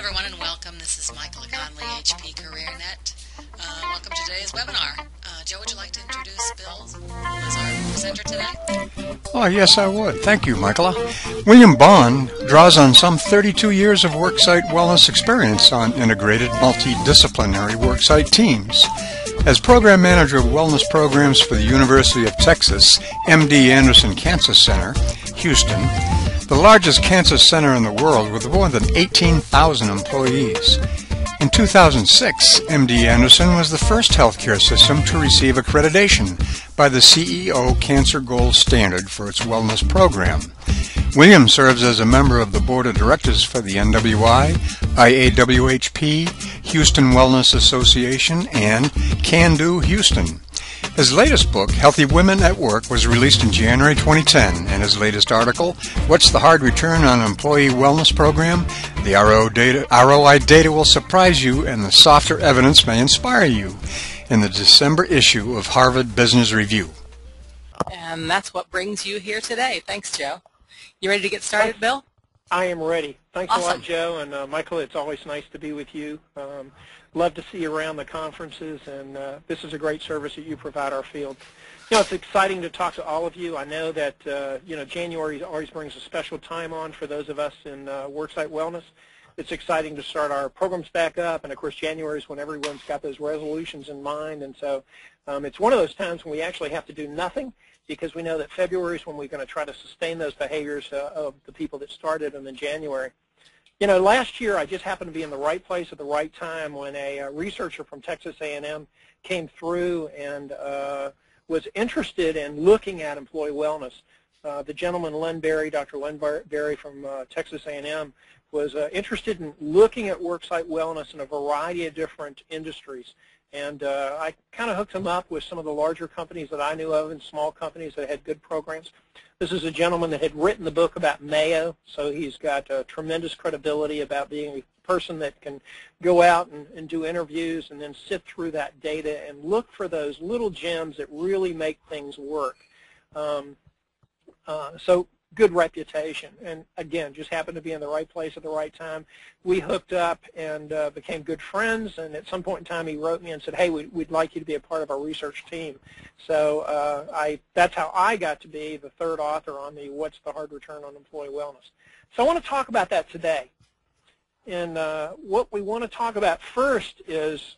everyone, and welcome. This is Michaela Conley, HP CareerNet. Welcome to today's webinar. Joe, would you like to introduce Bill as our presenter today? Oh, yes, I would. Thank you, Michaela. William Baun draws on some 32 years of worksite wellness experience on integrated multidisciplinary worksite teams. As program manager of wellness programs for the University of Texas MD Anderson Cancer Center, Houston, the largest cancer center in the world with more than 18,000 employees. In 2006, MD Anderson was the first healthcare system to receive accreditation by the CEO Cancer Gold Standard for its wellness program. William serves as a member of the board of directors for the NWI, IAWHP, Houston Wellness Association, and Can Do Houston. His latest book, Healthy Women at Work, was released in January 2010, and his latest article, What's the Hard Return on an Employee Wellness Program? The ROI data will surprise you, and the softer evidence may inspire you, in the December issue of Harvard Business Review. And that's what brings you here today. Thanks, Joe. You ready to get started, Bill? I am ready. Thanks Awesome. a lot, Joe. And Michael, it's always nice to be with you. Love to see you around the conferences, and this is a great service that you provide our field. You know, it's exciting to talk to all of you. I know that, January always brings a special time on for those of us in worksite wellness. It's exciting to start our programs back up, and of course January is when everyone's got those resolutions in mind, and so it's one of those times when we actually have to do nothing, because we know that February is when we're going to try to sustain those behaviors of the people that started them in January. You know, last year I just happened to be in the right place at the right time when a researcher from Texas A&M came through and was interested in looking at employee wellness. The gentleman, Dr. Len Berry from Texas A&M, was interested in looking at worksite wellness in a variety of different industries. And I kind of hooked him up with some of the larger companies that I knew of and small companies that had good programs. This is a gentleman that had written the book about Mayo, so he's got tremendous credibility about being a person that can go out and do interviews and then sift through that data and look for those little gems that really make things work. So good reputation, and again, just happened to be in the right place at the right time. We hooked up and became good friends, and at some point in time he wrote me and said, hey, we'd like you to be a part of our research team. So that's how I got to be the third author on the What's the Hard Return on Employee Wellness. So I want to talk about that today. And what we want to talk about first is,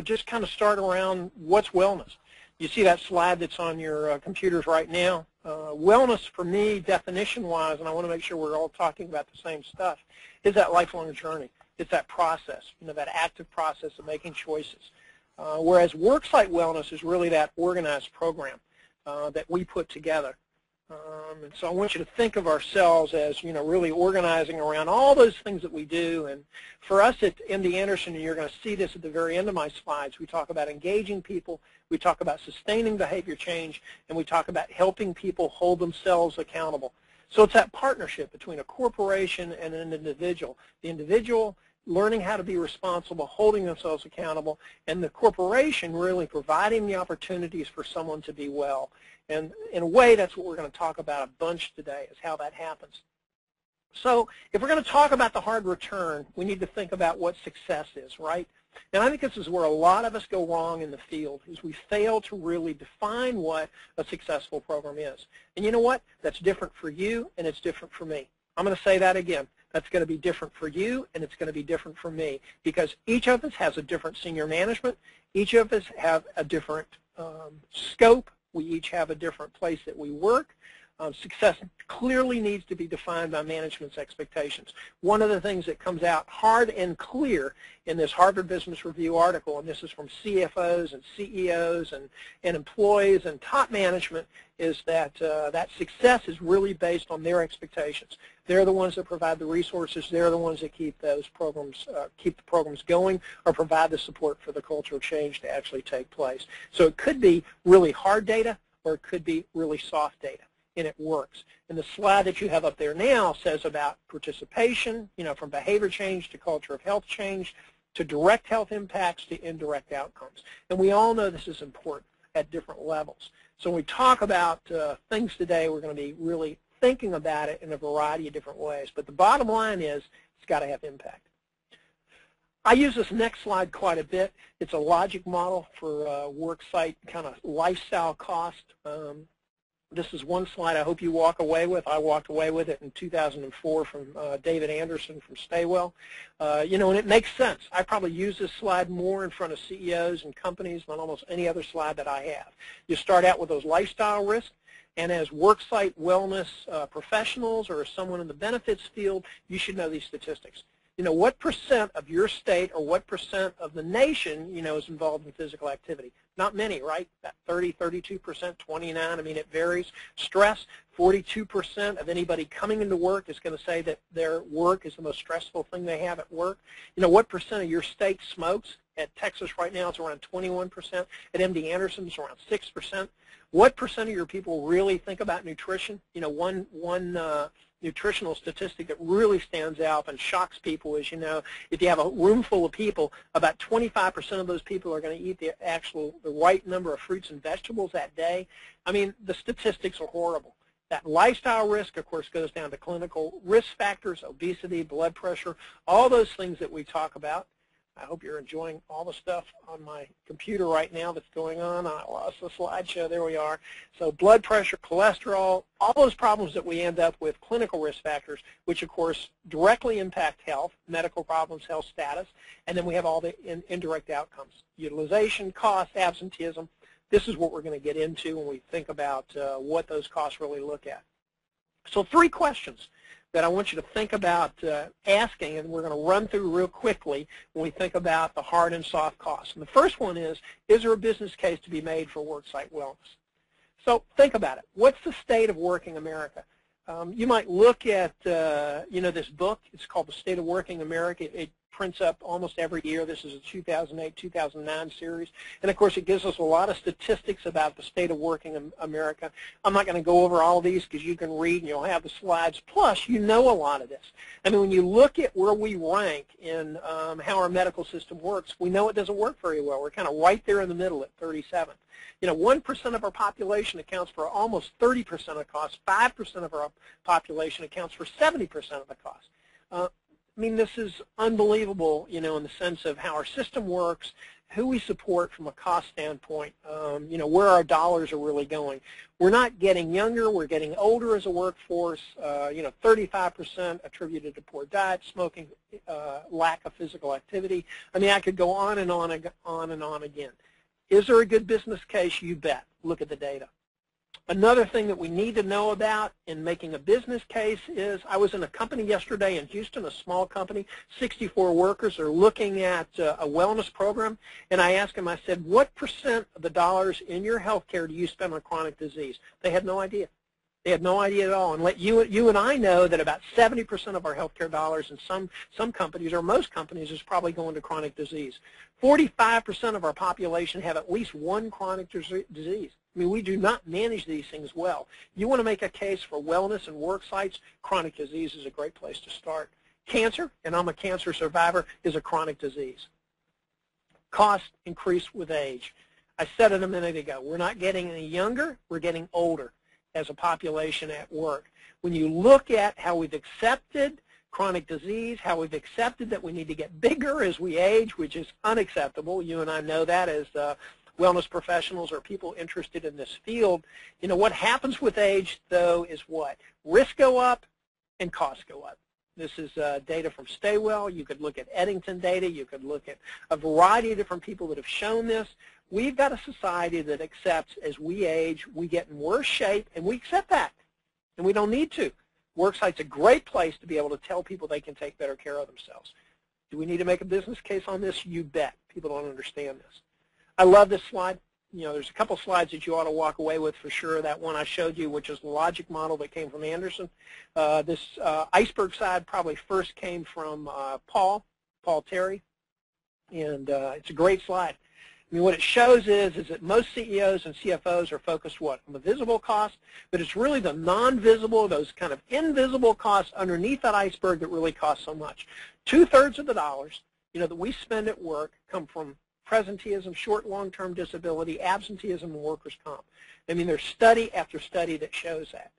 just kind of start around what's wellness. You see that slide that's on your computers right now? Wellness for me, definition-wise, and I want to make sure we're all talking about the same stuff, is that lifelong journey. It's that process, that active process of making choices. Whereas worksite wellness is really that organized program that we put together. And so I want you to think of ourselves as, really organizing around all those things that we do. And for us at MD Anderson, and you're going to see this at the very end of my slides, we talk about engaging people, we talk about sustaining behavior change, and we talk about helping people hold themselves accountable. So it's that partnership between a corporation and an individual. The individual learning how to be responsible, holding themselves accountable, and the corporation really providing the opportunities for someone to be well. And in a way, that's what we're going to talk about a bunch today, is how that happens. So if we're going to talk about the hard return, we need to think about what success is, right? And I think this is where a lot of us go wrong in the field, is we fail to really define what a successful program is. And you know what? That's different for you, and it's different for me. I'm going to say that again. That's going to be different for you, and it's going to be different for me, because each of us has a different senior management. Each of us have a different scope. We each have a different place that we work. Success clearly needs to be defined by management's expectations. One of the things that comes out hard and clear in this Harvard Business Review article, and this is from CFOs and CEOs and employees and top management, is that that success is really based on their expectations. They're the ones that provide the resources. They're the ones that keep those programs, keep the programs going, or provide the support for the cultural change to actually take place. So it could be really hard data, or it could be really soft data, and it works. And the slide that you have up there now says about participation, from behavior change to culture of health change, to direct health impacts to indirect outcomes. And we all know this is important at different levels. So when we talk about things today, we're going to be really thinking about it in a variety of different ways. But the bottom line is it's got to have impact. I use this next slide quite a bit. It's a logic model for worksite kind of lifestyle cost. This is one slide I hope you walk away with. I walked away with it in 2004 from David Anderson from Staywell. You know, and it makes sense. I probably use this slide more in front of CEOs and companies than almost any other slide that I have. You start out with those lifestyle risks, and as worksite wellness professionals or as someone in the benefits field, you should know these statistics. You know, what percent of your state or what percent of the nation, you know, is involved in physical activity? Not many, right? About 30, 32%, 29, I mean, it varies. Stress, 42% of anybody coming into work is going to say that their work is the most stressful thing they have at work. You know, what percent of your state smokes? At Texas right now, it's around 21%. At MD Anderson, it's around 6%. What percent of your people really think about nutrition? You know, one nutritional statistic that really stands out and shocks people is, you know, if you have a room full of people, about 25% of those people are going to eat the right number of fruits and vegetables that day. I mean, the statistics are horrible. That lifestyle risk, of course, goes down to clinical risk factors, obesity, blood pressure, all those things that we talk about. I hope you're enjoying all the stuff on my computer right now that's going on. I lost the slideshow. There we are. So blood pressure, cholesterol, all those problems that we end up with, clinical risk factors, which, of course, directly impact health, medical problems, health status, and then we have all the indirect outcomes, utilization, cost, absenteeism. This is what we're going to get into when we think about what those costs really look at. So 3 questions that I want you to think about asking, and we're going to run through real quickly when we think about the hard and soft costs. And the first one is there a business case to be made for worksite wellness? So think about it. What's the state of working America? You might look at, you know, this book. It's called The State of Working America. It prints up almost every year. This is a 2008-2009 series. And, of course, it gives us a lot of statistics about the state of working America. I'm not going to go over all of these because you can read and you'll have the slides. Plus, you know a lot of this. I mean, when you look at where we rank in how our medical system works, we know it doesn't work very well. We're kind of right there in the middle at 37. You know, 1% of our population accounts for almost 30% of the cost. 5% of our population accounts for 70% of the cost. I mean, this is unbelievable, you know, in the sense of how our system works, who we support from a cost standpoint, you know, where our dollars are really going. We're not getting younger. We're getting older as a workforce. You know, 35% attributed to poor diet, smoking, lack of physical activity. I mean, I could go on and on and on and on again. Is there a good business case? You bet. Look at the data. Another thing that we need to know about in making a business case is, I was in a company yesterday in Houston, a small company, 64 workers are looking at a wellness program, and I asked them, I said, what percent of the dollars in your health care do you spend on chronic disease? They had no idea. They had no idea at all. And let you and I know that about 70% of our healthcare dollars in some companies, or most companies, is probably going to chronic disease. 45% of our population have at least one chronic disease. I mean, we do not manage these things well. You want to make a case for wellness and work sites, chronic disease is a great place to start. Cancer, and I'm a cancer survivor, is a chronic disease. Costs increase with age. I said it a minute ago. We're not getting any younger. We're getting older as a population at work. When you look at how we've accepted chronic disease, how we've accepted that we need to get bigger as we age, which is unacceptable. You and I know that as wellness professionals or people interested in this field. You know, what happens with age, though, is what? Risks go up and costs go up. This is data from Staywell. You could look at Eddington data. You could look at a variety of different people that have shown this. We've got a society that accepts as we age, we get in worse shape, and we accept that, and we don't need to. Worksite's a great place to be able to tell people they can take better care of themselves. Do we need to make a business case on this? You bet. People don't understand this. I love this slide. You know, there's a couple slides that you ought to walk away with for sure. That one I showed you, which is the logic model that came from Anderson. This Iceberg side probably first came from Paul Terry, and it's a great slide. I mean, what it shows is that most CEOs and CFOs are focused, what, on the visible cost, but it's really the non-visible, those kind of invisible costs underneath that iceberg that really cost so much. 2/3 of the dollars, you know, that we spend at work come from presenteeism, short, long-term disability, absenteeism, and workers' comp. I mean, there's study after study that shows that.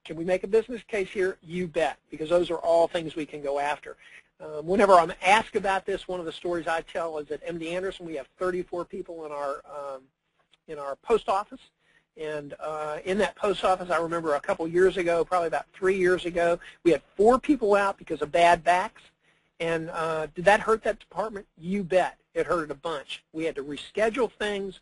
Can we make a business case here? You bet, because those are all things we can go after. Whenever I'm asked about this, one of the stories I tell is at MD Anderson we have 34 people in our post office. And in that post office, I remember a couple years ago, probably about 3 years ago, we had 4 people out because of bad backs. And did that hurt that department? You bet. It hurt it a bunch. We had to reschedule things.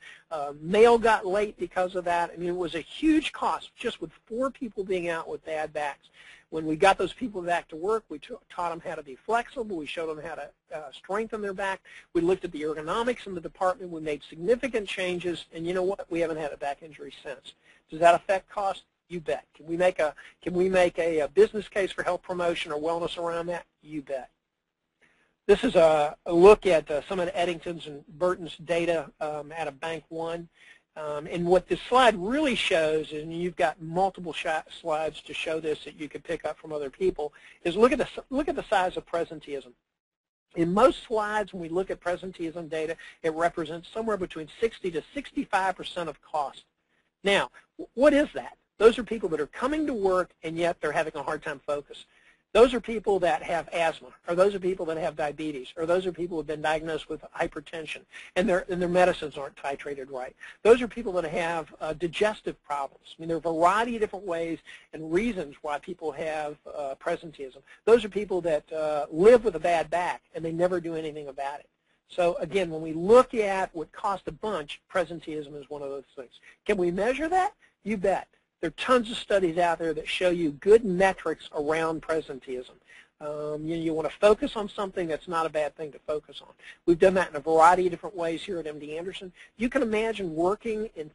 Mail got late because of that. I mean, it was a huge cost just with 4 people being out with bad backs. When we got those people back to work, we taught them how to be flexible. We showed them how to strengthen their back. We looked at the ergonomics in the department. We made significant changes. And you know what? We haven't had a back injury since. Does that affect cost? You bet. Can we make a business case for health promotion or wellness around that? You bet. This is a look at some of the Eddington's and Burton's data out of Bank One. And what this slide really shows, and you've got multiple slides to show this that you could pick up from other people, is look at the size of presenteeism. In most slides, when we look at presenteeism data, it represents somewhere between 60 to 65% of cost. Now, what is that? Those are people that are coming to work and yet they're having a hard time focus. Those are people that have asthma, or those are people that have diabetes, or those are people who have been diagnosed with hypertension, and their medicines aren't titrated right. Those are people that have digestive problems. I mean, there are a variety of different ways and reasons why people have presenteeism. Those are people that live with a bad back, and they never do anything about it. So, again, when we look at what costs a bunch, presenteeism is one of those things. Can we measure that? You bet. There are tons of studies out there that show you good metrics around presenteeism. You want to focus on something, that's not a bad thing to focus on. We've done that in a variety of different ways here at MD Anderson. You can imagine working in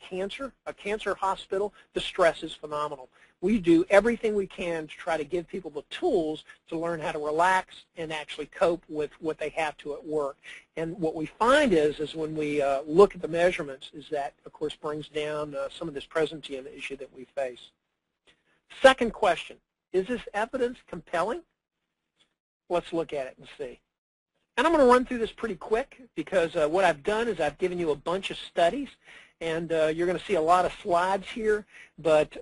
a cancer hospital. The stress is phenomenal. We do everything we can to try to give people the tools to learn how to relax and actually cope with what they have to at work. And what we find is when we look at the measurements, is that, of course, brings down some of this presenteeism issue that we face. Second question, is this evidence compelling? Let's look at it and see. And I'm going to run through this pretty quick because what I've done is I've given you a bunch of studies. And you're going to see a lot of slides here, but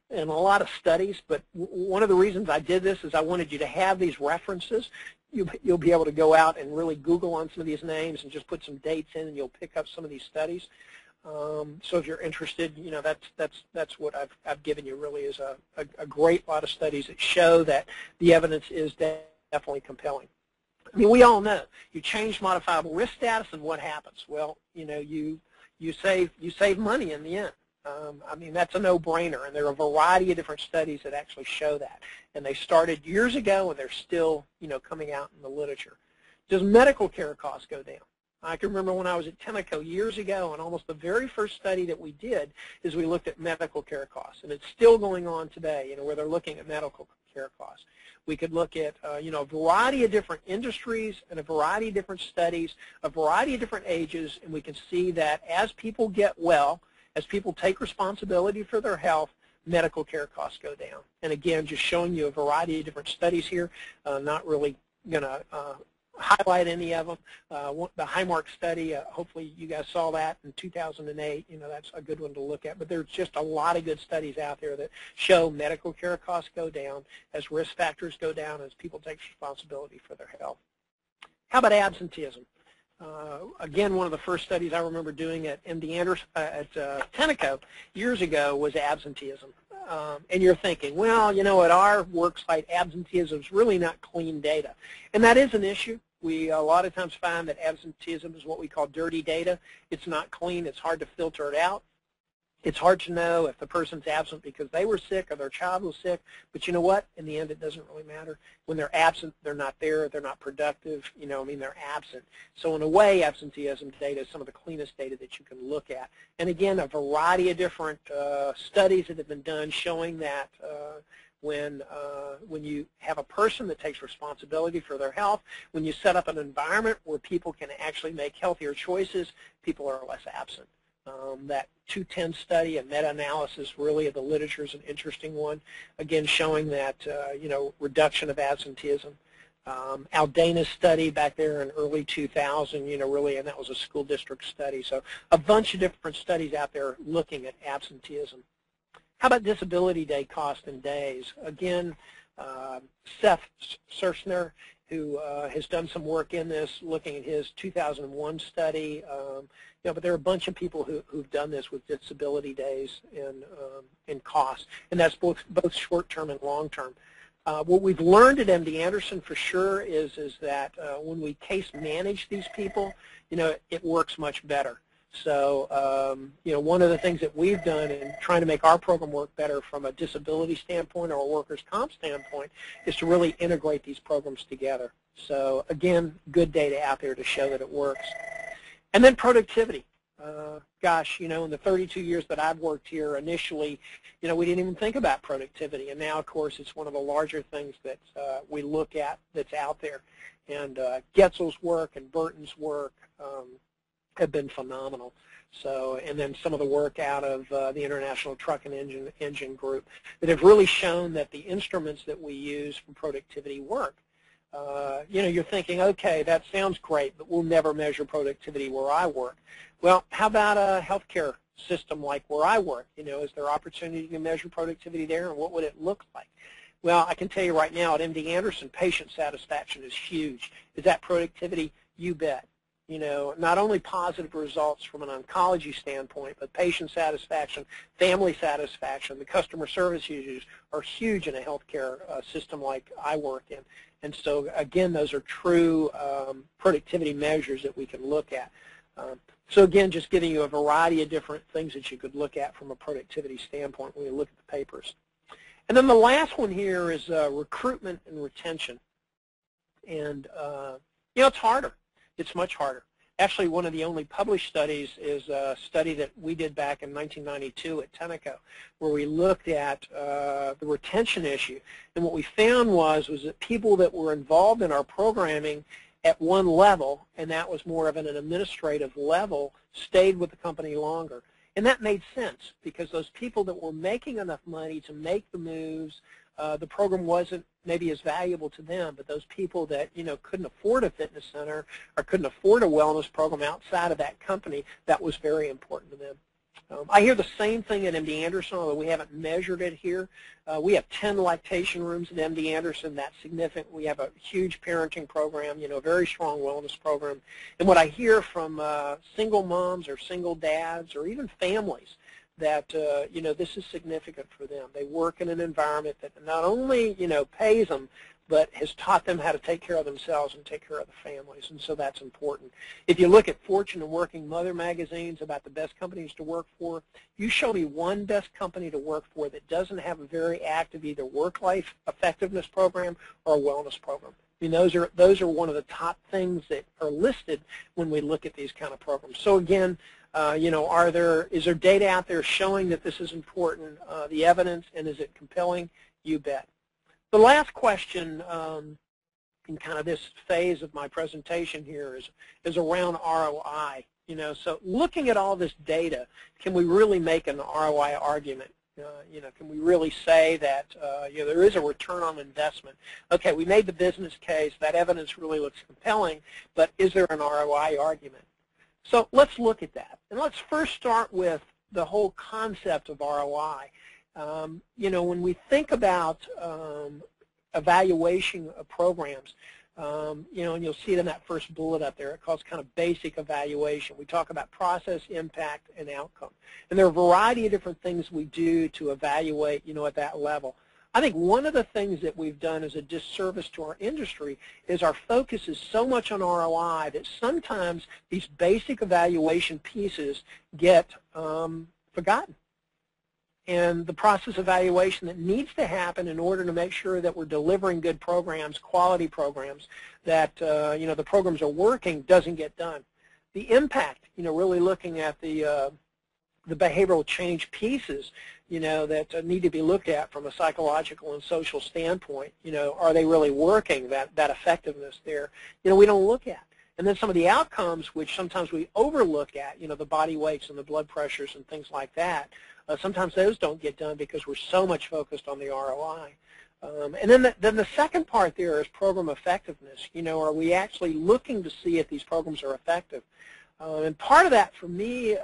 and a lot of studies. But one of the reasons I did this is I wanted you to have these references. You'll be able to go out and really Google on some of these names and just put some dates in, and you'll pick up some of these studies. So if you're interested, you know, that's what I've given you. Really is a great lot of studies that show that the evidence is definitely compelling. I mean, we all know you change modifiable risk status, and what happens? Well, you know, you save money in the end. I mean, that's a no-brainer, and there are a variety of different studies that actually show that. And they started years ago, and they're still, you know, coming out in the literature. Does medical care costs go down? I can remember when I was at Tenneco years ago, and almost the very first study that we did is we looked at medical care costs, and it's still going on today, you know, where they're looking at medical care costs. We could look at, you know, a variety of different industries and a variety of different studies, a variety of different ages, and we can see that as people get well, as people take responsibility for their health, medical care costs go down. And again, just showing you a variety of different studies here, not really going to highlight any of them. The Highmark study, hopefully you guys saw that in 2008. You know, that's a good one to look at. But there's just a lot of good studies out there that show medical care costs go down as risk factors go down, as people take responsibility for their health. How about absenteeism? Again, one of the first studies I remember doing at MD Anderson, at Tenneco years ago was absenteeism. And you're thinking, well, you know, at our worksite, absenteeism is really not clean data. And that is an issue. We a lot of times find that absenteeism is what we call dirty data. It's not clean. It's hard to filter it out. It's hard to know if the person's absent because they were sick or their child was sick. But you know what? In the end, it doesn't really matter. When they're absent, they're not there. They're not productive. You know, I mean, they're absent. So in a way, absenteeism data is some of the cleanest data that you can look at. And again, a variety of different studies that have been done showing that when you have a person that takes responsibility for their health, when you set up an environment where people can actually make healthier choices, people are less absent. That 210 study and meta-analysis really of the literature is an interesting one, again showing that you know, reduction of absenteeism. Aldena's study back there in early 2000, you know, really, and that was a school district study. So a bunch of different studies out there looking at absenteeism. How about disability day cost in days? Again, Seth Sersner, who has done some work in this, looking at his 2001 study. But there are a bunch of people who've done this with disability days in cost, and that's both short-term and long-term. What we've learned at MD Anderson for sure is that when we case manage these people, it works much better. So, one of the things that we've done in trying to make our program work better from a disability standpoint or a workers' comp standpoint is to really integrate these programs together. So, again, good data out there to show that it works. And then productivity. Gosh, in the 32 years that I've worked here, initially, we didn't even think about productivity. And now, of course, it's one of the larger things that we look at that's out there. And Goetzel's work and Burton's work have been phenomenal. So, and then some of the work out of the International Truck and Engine Group that have really shown that the instruments that we use for productivity work. You're thinking, okay, that sounds great, but we'll never measure productivity where I work. Well, how about a healthcare system like where I work? Is there opportunity to measure productivity there, and what would it look like? Well, I can tell you right now at MD Anderson, patient satisfaction is huge. Is that productivity? You bet. Not only positive results from an oncology standpoint, but patient satisfaction, family satisfaction, the customer service users are huge in a healthcare system like I work in. And so, again, those are true productivity measures that we can look at. So, again, just giving you a variety of different things that you could look at from a productivity standpoint when you look at the papers. And then the last one here is recruitment and retention. And, it's harder. It's much harder. Actually, one of the only published studies is a study that we did back in 1992 at Tenneco, where we looked at the retention issue. And what we found was that people that were involved in our programming at one level, and that was more of an administrative level, stayed with the company longer. And that made sense because those people that were making enough money to make the moves, the program wasn't maybe as valuable to them, but those people that couldn't afford a fitness center or couldn't afford a wellness program outside of that company, that was very important to them. I hear the same thing at MD Anderson, although we haven't measured it here. We have 10 lactation rooms at MD Anderson. That's significant. We have a huge parenting program, a very strong wellness program. And what I hear from single moms or single dads or even families that, this is significant for them. They work in an environment that not only, pays them, but has taught them how to take care of themselves and take care of the families, and so that's important. If you look at Fortune and Working Mother magazines about the best companies to work for, you show me one best company to work for that doesn't have a very active either work-life effectiveness program or a wellness program. I mean, those are one of the top things that are listed when we look at these kind of programs. So again, is there data out there showing that this is important, the evidence, and is it compelling? You bet. The last question in kind of this phase of my presentation here is around ROI. So looking at all this data, can we really make an ROI argument? Can we really say that there is a return on investment? Okay, we made the business case. That evidence really looks compelling, but is there an ROI argument? So let's look at that. And let's first start with the whole concept of ROI. When we think about evaluation of programs, and you'll see it in that first bullet up there, it calls kind of basic evaluation. We talk about process, impact, and outcome. And there are a variety of different things we do to evaluate, at that level. I think one of the things that we've done as a disservice to our industry is our focus is so much on ROI that sometimes these basic evaluation pieces get forgotten. And the process evaluation that needs to happen in order to make sure that we're delivering good programs, quality programs, that the programs are working doesn't get done. The impact, really looking at the behavioral change pieces, that need to be looked at from a psychological and social standpoint. Are they really working, that effectiveness there? We don't look at. And then some of the outcomes, which sometimes we overlook at, the body weights and the blood pressures and things like that, sometimes those don't get done because we're so much focused on the ROI. And then the second part there is program effectiveness. Are we actually looking to see if these programs are effective? And part of that for me,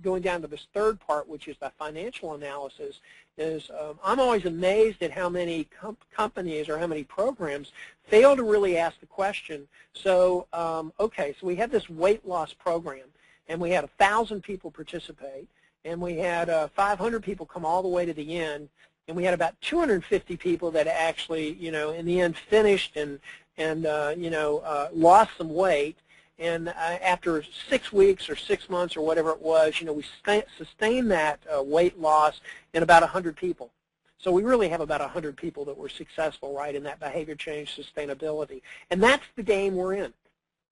going down to this third part, which is the financial analysis, is I'm always amazed at how many companies or how many programs fail to really ask the question. So, okay, so we had this weight loss program, and we had 1,000 people participate, and we had 500 people come all the way to the end, and we had about 250 people that actually, in the end finished and lost some weight. And after 6 weeks or 6 months or whatever it was, we sustained that weight loss in about 100 people. So we really have about 100 people that were successful, right, in that behavior change sustainability. And that's the game we're in.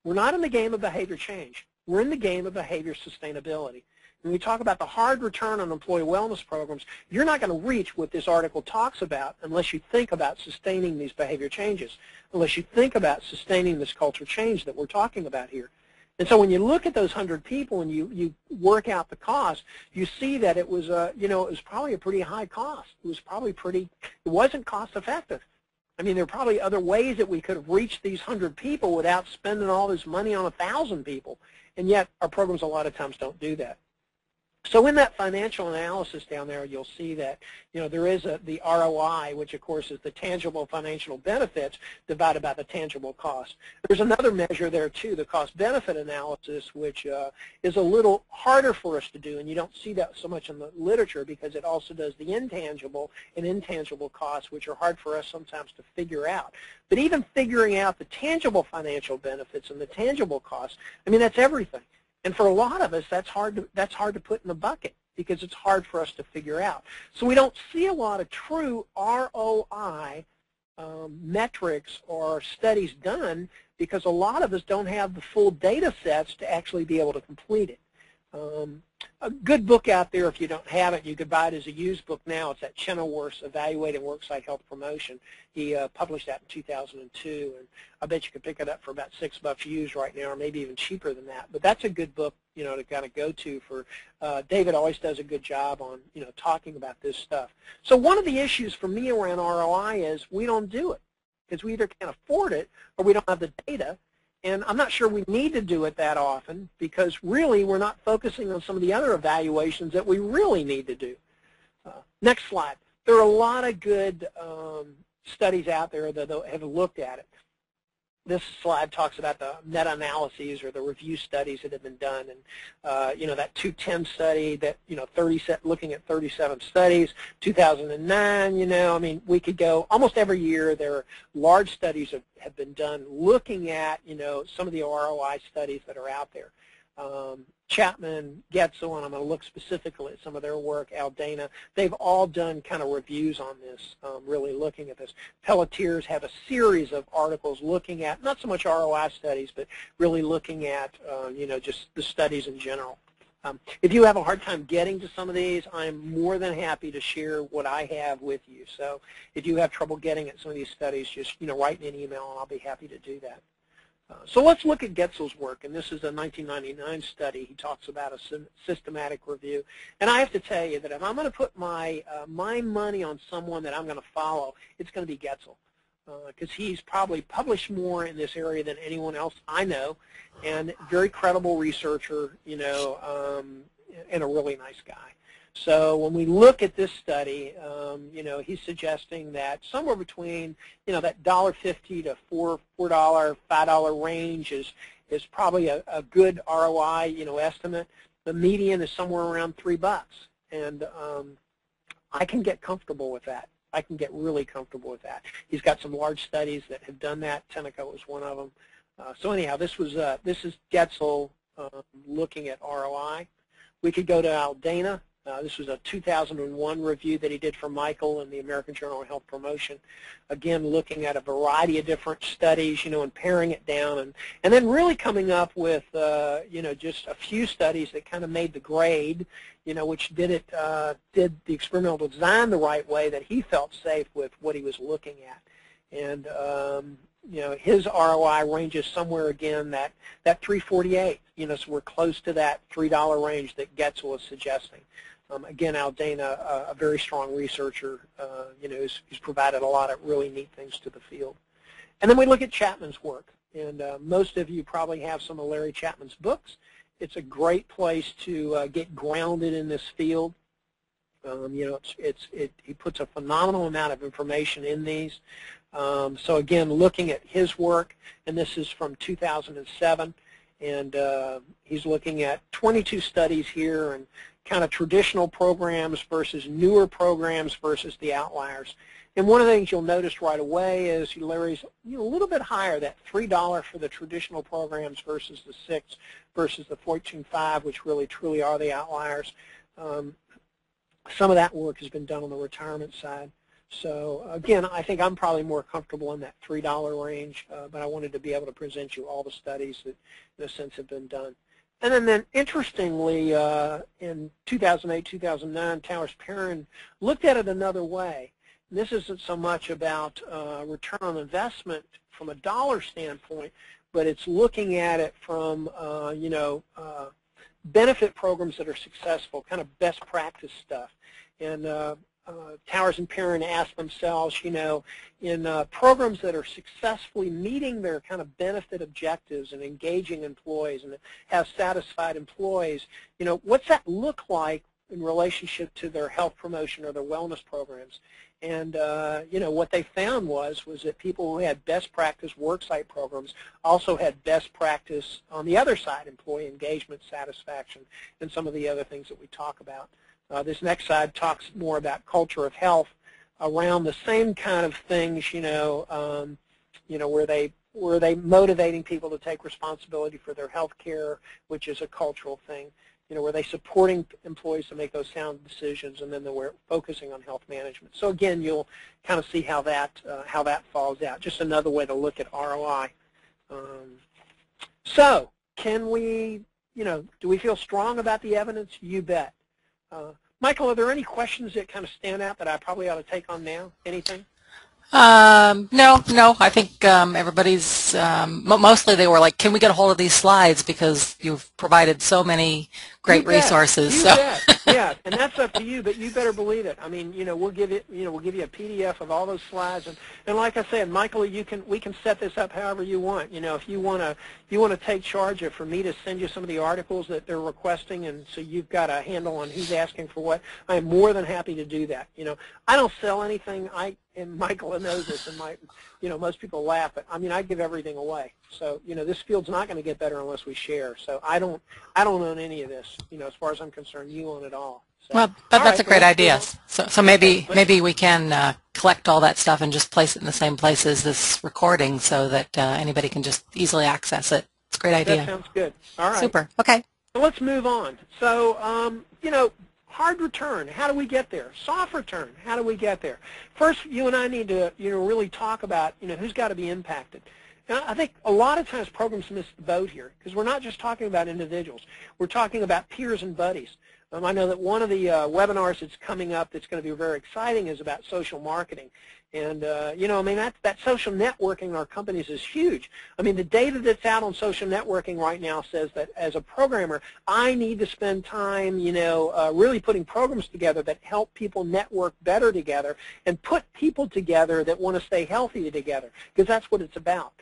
We're not in the game of behavior change. We're in the game of behavior sustainability. When we talk about the hard return on employee wellness programs, you're not going to reach what this article talks about unless you think about sustaining these behavior changes, unless you think about sustaining this culture change that we're talking about here. And so when you look at those 100 people and you work out the cost, you see that it was, it was probably a pretty high cost. It was probably it wasn't cost effective. I mean, there are probably other ways that we could have reached these 100 people without spending all this money on 1,000 people. And yet our programs a lot of times don't do that. So in that financial analysis down there, you'll see that, there is the ROI, which of course is the tangible financial benefits divided by the tangible cost. There's another measure there too, the cost-benefit analysis, which is a little harder for us to do, and you don't see that so much in the literature because it also does the intangible and intangible costs, which are hard for us sometimes to figure out. But even figuring out the tangible financial benefits and the tangible costs, I mean, that's everything. And for a lot of us, that's hard to put in the bucket because it's hard for us to figure out. So we don't see a lot of true ROI metrics or studies done because a lot of us don't have the full data sets to actually be able to complete it. A good book out there, if you don't have it, you could buy it as a used book now. It's at Chenoweth's Evaluating Worksite Health Promotion. He published that in 2002, and I bet you could pick it up for about $6 used right now, or maybe even cheaper than that. But that's a good book, to kind of go to for. David always does a good job on, talking about this stuff. So one of the issues for me around ROI is we don't do it because we either can't afford it or we don't have the data. And I'm not sure we need to do it that often because really we're not focusing on some of the other evaluations that we really need to do. Next slide. There are a lot of good studies out there that have looked at it. This slide talks about the meta-analyses or the review studies that have been done, and that 210 study that looking at 37 studies, 2009. I mean, we could go almost every year. There are large studies that have been done looking at some of the ROI studies that are out there. Chapman, Goetzel, and I'm going to look specifically at some of their work, Aldana, they've all done kind of reviews on this, really looking at this. Pelletier's have a series of articles looking at, not so much ROI studies, but really looking at, just the studies in general. If you have a hard time getting to some of these, I'm more than happy to share what I have with you. So if you have trouble getting at some of these studies, just, write me an email and I'll be happy to do that. So let's look at Goetzel's work, and this is a 1999 study. He talks about a systematic review. And I have to tell you that if I'm going to put my money on someone that I'm going to follow, it's going to be Goetzel, because he's probably published more in this area than anyone else I know, and very credible researcher, and a really nice guy. So when we look at this study, he's suggesting that somewhere between, that $1.50 to $4, $5 range is probably a good ROI, estimate. The median is somewhere around $3, and I can get comfortable with that. I can get really comfortable with that. He's got some large studies that have done that. Tenneco was one of them. So anyhow, this is Goetzel looking at ROI. We could go to Aldana. This was a 2001 review that he did for Michael in the American Journal of Health Promotion. Again, looking at a variety of different studies, and paring it down, and then really coming up with, just a few studies that kind of made the grade, which did the experimental design the right way that he felt safe with what he was looking at. And his ROI ranges somewhere again that $3.48. So we're close to that $3 range that Goetzel is suggesting. Again, Aldana, a very strong researcher, who's provided a lot of really neat things to the field. And then we look at Chapman's work, and most of you probably have some of Larry Chapman's books, it's a great place to get grounded in this field. You know, he puts a phenomenal amount of information in these. So again, looking at his work, and this is from 2007, and he's looking at 22 studies here and kind of traditional programs versus newer programs versus the outliers. And one of the things you'll notice right away is Larry's a little bit higher, that $3 for the traditional programs versus the 6 versus the 14.5, which really truly are the outliers. Some of that work has been done on the retirement side. So again, I think I'm probably more comfortable in that $3 range, but I wanted to be able to present you all the studies that in a sense have been done. And then interestingly, in 2008, 2009, Perrin looked at it another way. And this isn't so much about return on investment from a dollar standpoint, but it's looking at it from, benefit programs that are successful, kind of best practice stuff. And Towers and Perrin asked themselves, in programs that are successfully meeting their kind of benefit objectives and engaging employees and have satisfied employees, what's that look like in relationship to their health promotion or their wellness programs? And what they found was that people who had best practice worksite programs also had best practice on the other side, employee engagement, satisfaction, and some of the other things that we talk about. This next slide talks more about culture of health around the same kind of things, where they motivating people to take responsibility for their health care, which is a cultural thing. Were they supporting employees to make those sound decisions, and then they were focusing on health management. So again, you'll kind of see how that falls out. Just another way to look at ROI. So can we, do we feel strong about the evidence? You bet. Michael, are there any questions that kind of stand out that I probably ought to take on now? Anything? No. I think everybody's, mostly they were like, can we get a hold of these slides, because you've provided so many great resources. You bet. Yeah, and that's up to you, but you better believe it. I mean, we'll give you a PDF of all those slides, and like I said, Michael, we can set this up however you want. If you want to take charge of for me to send you some of the articles that they're requesting, and so you've got a handle on who's asking for what, I am more than happy to do that. I don't sell anything. And Michael knows this, and most people laugh, but I give everything away. So this field's not going to get better unless we share. So I don't own any of this. As far as I'm concerned, you own it all. So, well, that's a great idea. So maybe we can collect all that stuff and just place it in the same place as this recording, so that anybody can just easily access it. It's a great idea. That sounds good. All right. Super. Okay. So let's move on. So hard return, how do we get there? Soft return, how do we get there? First, you and I need to really talk about who's got to be impacted. And I think a lot of times programs miss the boat here, because we're not just talking about individuals. We're talking about peers and buddies. I know that one of the webinars that's coming up that's going to be very exciting is about social marketing. And, that social networking in our companies is huge. The data that's out on social networking right now says that as a programmer, I need to spend time, really putting programs together that help people network better together and put people together that want to stay healthy together, because that's what it's about.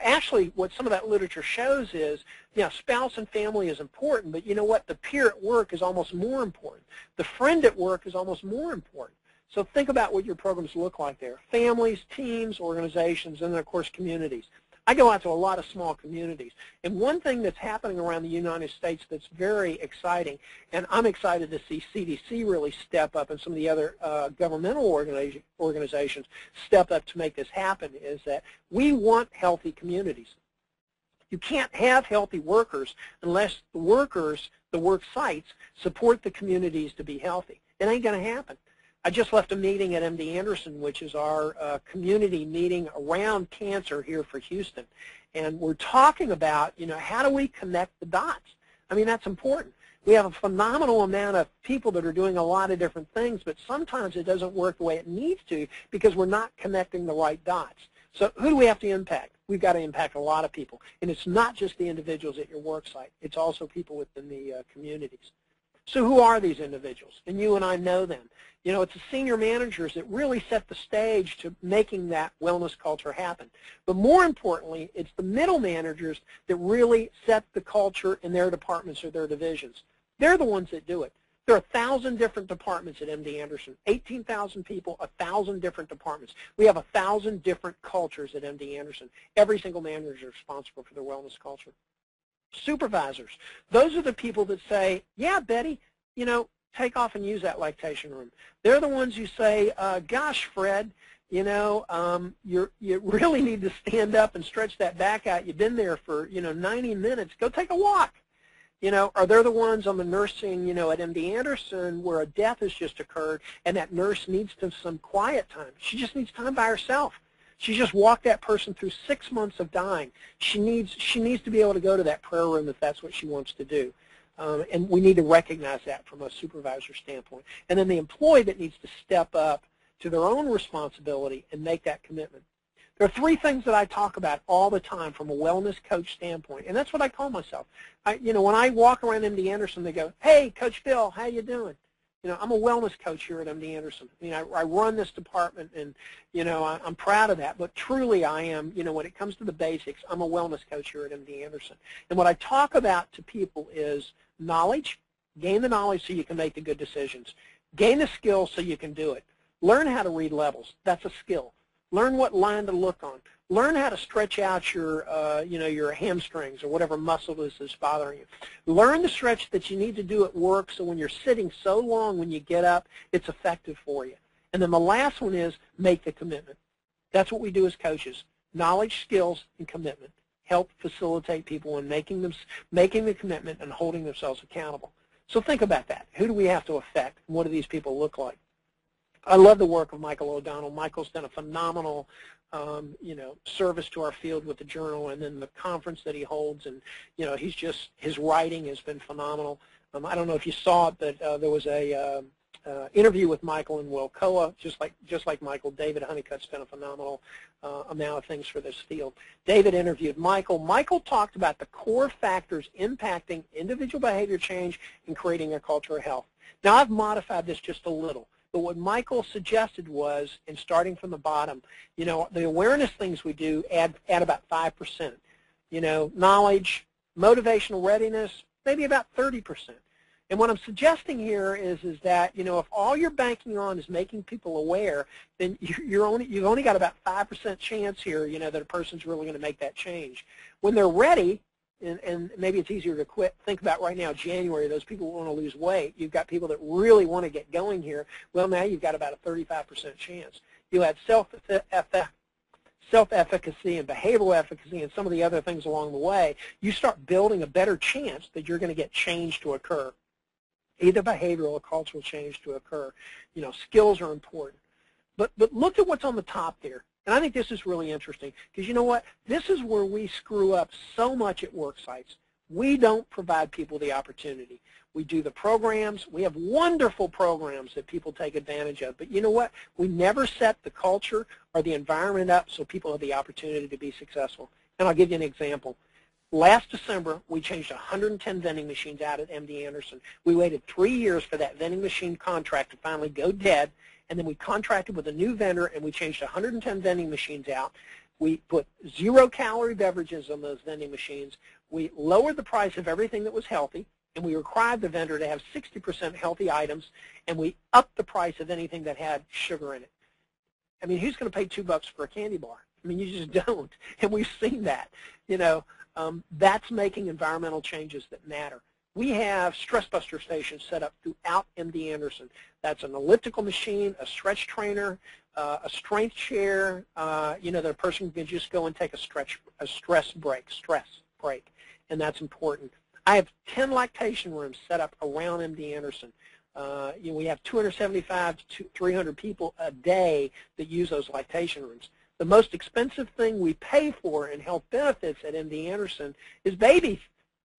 Actually, what some of that literature shows is, spouse and family is important, but you know what? The peer at work is almost more important. The friend at work is almost more important. So think about what your programs look like there. Families, teams, organizations, and then, of course, communities. I go out to a lot of small communities, and one thing that's happening around the United States that's very exciting, and I'm excited to see CDC really step up and some of the other governmental organizations step up to make this happen, is that we want healthy communities. You can't have healthy workers unless the workers, the work sites, support the communities to be healthy. It ain't going to happen. I just left a meeting at MD Anderson, which is our community meeting around cancer here for Houston. And we're talking about, how do we connect the dots? That's important. We have a phenomenal amount of people that are doing a lot of different things, but sometimes it doesn't work the way it needs to because we're not connecting the right dots. So who do we have to impact? We've got to impact a lot of people. And it's not just the individuals at your work site. It's also people within the communities. So who are these individuals? And you and I know them. You know, it's the senior managers that really set the stage to making that wellness culture happen. But more importantly, it's the middle managers that really set the culture in their departments or their divisions. They're the ones that do it. There are 1,000 different departments at MD Anderson, 18,000 people, 1,000 different departments. We have 1,000 different cultures at MD Anderson. Every single manager is responsible for their wellness culture. Supervisors, those are the people that say, yeah, Betty, you know, take off and use that lactation room. They're the ones who say, gosh, Fred, you know, you really need to stand up and stretch that back out. You've been there for, 90 minutes. Go take a walk. You know, are they the ones on the nursing, at MD Anderson where a death has just occurred and that nurse needs some quiet time? She just needs time by herself. She just walked that person through 6 months of dying. She needs to be able to go to that prayer room if that's what she wants to do. And we need to recognize that from a supervisor standpoint. And then the employee that needs to step up to their own responsibility and make that commitment. There are 3 things that I talk about all the time from a wellness coach standpoint, and that's what I call myself. When I walk around MD Anderson, they go, hey, Coach Bill, how you doing? I'm a wellness coach here at MD Anderson. I run this department, and, I'm proud of that. But truly I am, when it comes to the basics, I'm a wellness coach here at MD Anderson. And what I talk about to people is knowledge. Gain the knowledge so you can make the good decisions. Gain the skills so you can do it. Learn how to read levels. That's a skill. Learn what line to look on. Learn how to stretch out your, your hamstrings or whatever muscle is bothering you. Learn the stretch that you need to do at work so when you're sitting so long when you get up, it's effective for you. And then the last one is make the commitment. That's what we do as coaches. Knowledge, skills, and commitment. Help facilitate people in making the commitment and holding themselves accountable. So think about that. Who do we have to affect, and what do these people look like? I love the work of Michael O'Donnell. Michael's done a phenomenal, service to our field with the journal, and then the conference that he holds, and his writing has been phenomenal. I don't know if you saw it, but there was a interview with Michael and Wilcoa, just like Michael. David Honeycutt's done a phenomenal amount of things for this field. David interviewed Michael. Michael talked about the core factors impacting individual behavior change and creating a culture of health. Now, I've modified this just a little. But what Michael suggested was, in starting from the bottom, the awareness things we do add about 5%. Knowledge, motivational readiness, maybe about 30%. And what I'm suggesting here is that, if all you're banking on is making people aware, then you've only got about 5% chance here, that a person's really going to make that change. When they're ready, and maybe it's easier to quit. Think about right now, January, those people who want to lose weight. You've got people that really want to get going here. Well, now you've got about a 35% chance. You have self-efficacy and behavioral efficacy and some of the other things along the way. You start building a better chance that you're going to get change to occur, either behavioral or cultural change to occur. Skills are important. But look at what's on the top there. And I think this is really interesting because you know what? This is where we screw up so much at work sites. We don't provide people the opportunity. We do the programs. We have wonderful programs that people take advantage of. But you know what? We never set the culture or the environment up so people have the opportunity to be successful. And I'll give you an example. Last December, we changed 110 vending machines out at MD Anderson. We waited 3 years for that vending machine contract to finally go dead. And then we contracted with a new vendor, and we changed 110 vending machines out. We put 0-calorie beverages on those vending machines. We lowered the price of everything that was healthy, and we required the vendor to have 60% healthy items, and we upped the price of anything that had sugar in it. I mean, who's going to pay $2 for a candy bar? I mean, you just don't, and we've seen that. That's making environmental changes that matter. We have stress buster stations set up throughout MD Anderson. That's an elliptical machine, a stretch trainer, a strength chair. That a person can just go and take a stress break, and that's important. I have 10 lactation rooms set up around MD Anderson. We have 275 to 300 people a day that use those lactation rooms. The most expensive thing we pay for in health benefits at MD Anderson is babies.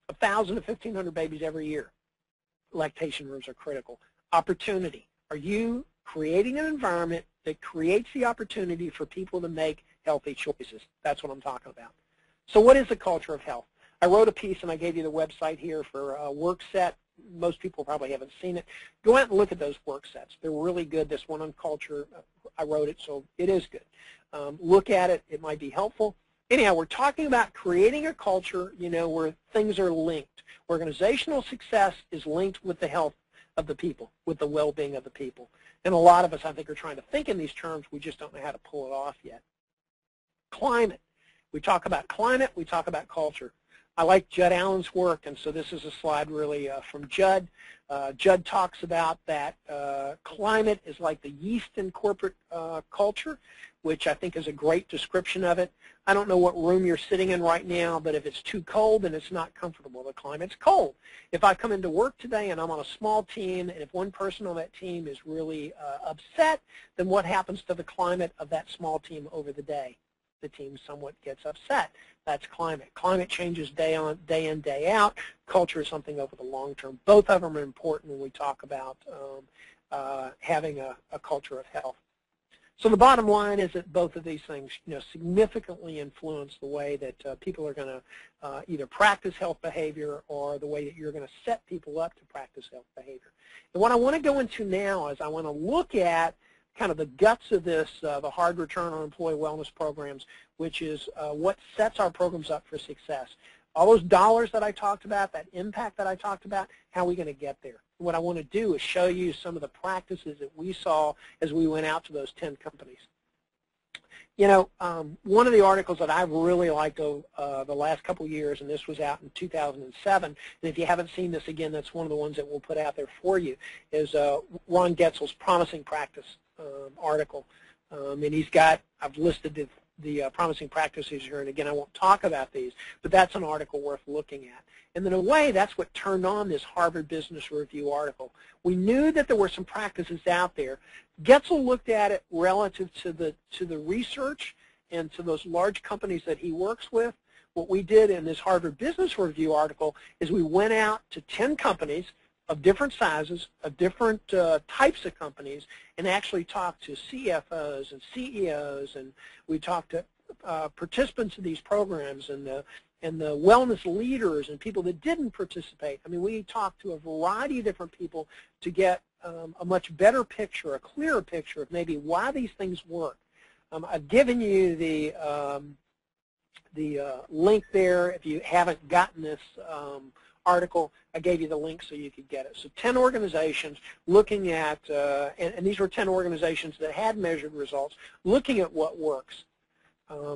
1,000 to 1,500 babies every year. Lactation rooms are critical. Opportunity. Are you creating an environment that creates the opportunity for people to make healthy choices? That's what I'm talking about. So what is the culture of health? I wrote a piece, and I gave you the website here for Worksite. most people probably haven't seen it. Go out and look at those work sets. They're really good. This one on culture, I wrote it, so it is good. Look at it. It might be helpful. Anyhow, we're talking about creating a culture, where things are linked. Organizational success is linked with the health of the people, with the well-being of the people. And a lot of us, I think, are trying to think in these terms. We just don't know how to pull it off yet. Climate. We talk about climate. We talk about culture. I like Judd Allen's work, and so this is a slide really from Judd. Judd talks about that climate is like the yeast in corporate culture, which I think is a great description of it. I don't know what room you're sitting in right now, but if it's too cold, then it's not comfortable. The climate's cold. If I come into work today and I'm on a small team, and if one person on that team is really upset, then what happens to the climate of that small team over the day? The team somewhat gets upset. That's climate. Climate changes day in, day out. Culture is something over the long term. Both of them are important when we talk about having a culture of health. So the bottom line is that both of these things, significantly influence the way that people are going to either practice health behavior or the way that you're going to set people up to practice health behavior. And what I want to go into now is I want to look at kind of the guts of this, the hard return on employee wellness programs, which is what sets our programs up for success. All those dollars that I talked about, that impact that I talked about, how are we going to get there? What I want to do is show you some of the practices that we saw as we went out to those 10 companies. One of the articles that I've really liked the last couple of years, and this was out in 2007, and if you haven't seen this again, that's one of the ones that we'll put out there for you, is Ron Goetzel's Promising Practice article. And he's got, I've listed the promising practices here, and again, I won't talk about these, but that's an article worth looking at. And in a way, that's what turned on this Harvard Business Review article. We knew that there were some practices out there. Goetzel looked at it relative to the research and to those large companies that he works with. What we did in this Harvard Business Review article is we went out to 10 companies of different sizes, of different types of companies, and actually talked to CFOs and CEOs, and we talked to participants of these programs and the wellness leaders and people that didn't participate. I mean, we talked to a variety of different people to get a much better picture, a clearer picture of maybe why these things work. I've given you the link there. If you haven't gotten this article, I gave you the link so you could get it. So 10 organizations looking at, and these were 10 organizations that had measured results, looking at what works.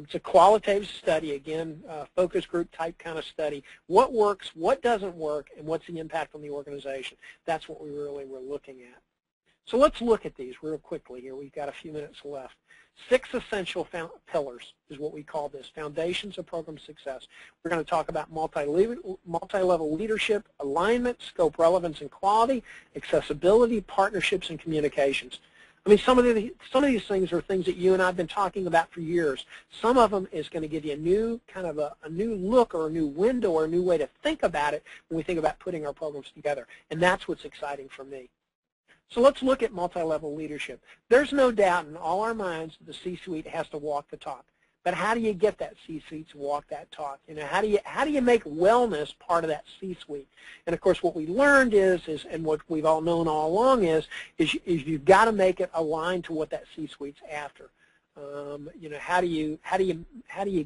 It's a qualitative study, again, focus group type kind of study. What works, what doesn't work, and what's the impact on the organization? That's what we really were looking at. So let's look at these real quickly here. We've got a few minutes left. 6 essential pillars is what we call this, foundations of program success. We're going to talk about multi-level leadership, alignment, scope, relevance, and quality, accessibility, partnerships, and communications. I mean, some of these things are things that you and I have been talking about for years. Some of them is going to give you a new kind of a new look or a new window or a new way to think about it when we think about putting our programs together, and that's what's exciting for me. So let's look at multi-level leadership. There's no doubt in all our minds that the C-suite has to walk the talk. But how do you get that C-suite to walk that talk? How do you make wellness part of that C-suite? And of course, what we learned is, and what we've all known all along is you've got to make it aligned to what that C-suite's after. How do you